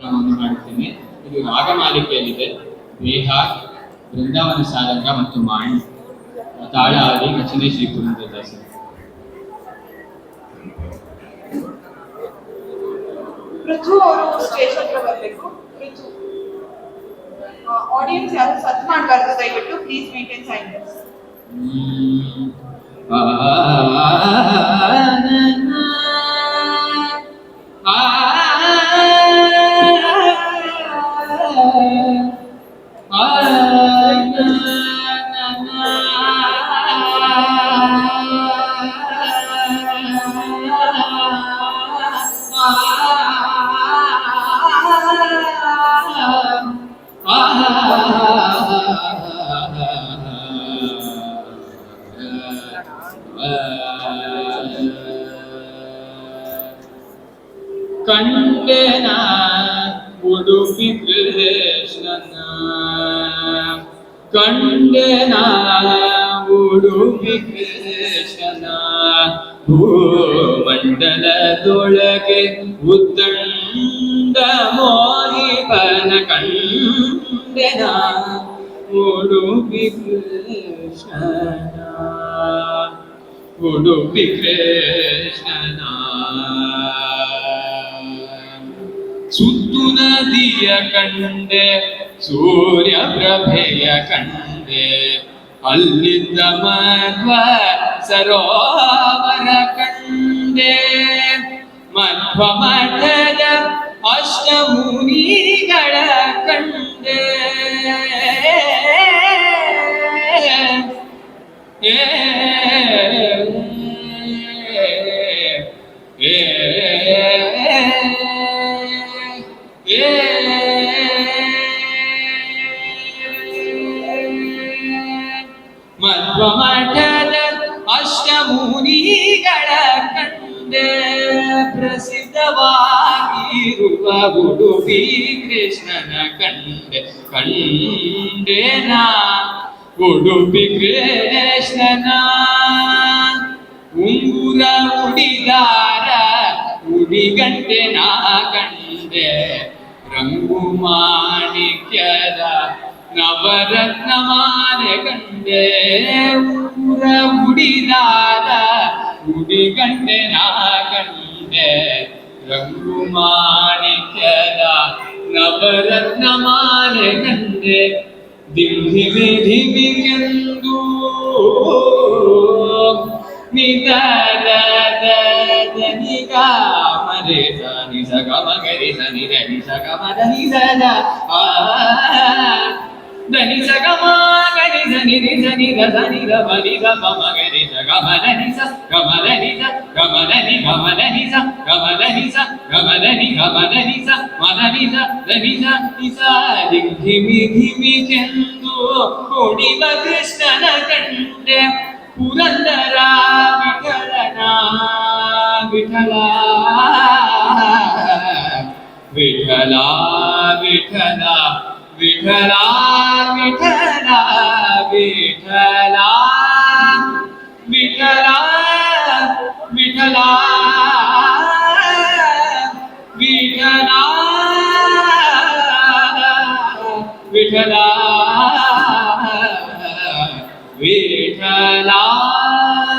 ನಾಮವನ್ನು ಮಾಡುತ್ತೇನೆ. ಇದು ರಾಗಮಾಲಿಕೆಯಲ್ಲಿದೆ. ದೇಹ, ಬೃಂದಾವನ ಸಾರಂಗ ಮತ್ತು ಮಾಣಿ. ತಾಳ ಆದಿ ರಚನೆ ಶ್ರೀ ಪುರಂದರದಾಸರು. ಪೃಥು ಅವರು ಸ್ಟೇಜ್ ಹತ್ರ ಬರಬೇಕು. ಪೃಥು ಆಡಿಯನ್ಸ್ ಯಾರು ಸತ್ ಮಾಡಬಾರ್ದು, ದಯವಿಟ್ಟು ಪ್ಲೀಸ್ ಮೇಂಟೈನ್ ಸೈಲೆನ್ಸ್. ಕಂಡೆನ ಉಡುಪಿ ಕೃಷ್ಣನ, ಕಂಡೆನ ಉಡುಪಿ ಕೃಷ್ಣನ, ಭೂಮಂಡಲದೊಳಗೆ ಉದ್ದಂಡ ಮೋಹಿಬನ ಕಂಡೆನ ಉಡುಪಿ ಕೃಷ್ಣನ, ಉಡುಪಿ ಕೃಷ್ಣನ. ಸುತ್ತು ನದಿಯ ಕಂಡೆ, ಸೂರ್ಯ ಪ್ರಭೆಯ ಕಂಡೆ, ಅಲ್ಲಿದ್ದ ಮಧ್ವ ಸರೋವರ ಕಂಡೆ, ಮಧ್ವ ಮಠದ ಅಷ್ಟಮುನಿಗಳ ಕಂಡೆ, ಮಧ್ವ ಮಠದ ಅಷ್ಟಮುನಿಗಳ ಕಂಡೆ, ಪ್ರಸಿದ್ಧವಾಗಿರುವ ಉಡುಪಿ ಕೃಷ್ಣನ ಕಂಡೆ, ಕಂಡೆನ ಉಡುಪಿ ಕೃಷ್ಣನ. ಉಂಗುರ ಉಡಿದಾರ ಉಡಿಗಂಟೆ ನಾ ಕಂಡೆ, ರಂಗು ಮಾಣಿಕ್ಯದ ನವರತ್ನ ಮಾಲೆ ಕಂಡೆ, ಉಂಗುರ ಉಡಿದಾರ ಉಡಿಗಂಟೆ ನಾ ಕಂಡೆ, ರಂಗು ಮಾಣಿಕ್ಯದ ನವರತ್ನ ಮಾಲೆ ಕಂಡೆ. ಧಿಮಿ ಧಿಮಿಗೆಂದು ನಿಧದ ನಿಗ ಮರೆ ನಿ ಸ ಗ ಮ ಗರಿ ಸ ನಿ ದ ನಿ ಸ ಗ ಮ ದ ನಿ ಸ ದ ದ ನಿ ಸ ಗ ಮ ಗರಿ ಸ ನಿ ರಿ ಸ ನಿ ದ ಸ ನಿ ದ ಮ ನಿ ದ ಮ ಮ ಗರಿ ಸ ಗ ಮ ದ ನಿ ಸ ಗ ಮ ದ ನಿ ಸ ಗ ಮ ದ ನಿ ಗ ಮ ದ ನಿ ಸ ಗ ಮ ದ ನಿ ಸ ಗ ಮ ದ ನಿ ಗ ಮ ದ ನಿ ಸ ಮ ದ ನಿ ಸ ದ ನಿ ಸ ನಿ ಸ. ಧಿಮಿ ಧಿಮಿಗೆಂದು ಕುಣಿವ ಕೃಷ್ಣನ ಕಂಡೆ, ಪುರಂದರ ವಿಠಲನ ವಿಠಲ ವಿಠಲ ವಿಠಲ ವಿಠಲ ವಿಠಲ ವಿಠಲ ವಿಠಲ ವಿಠಲ ವಿಠಲ ವಿಠಲ ವಿಠಲ.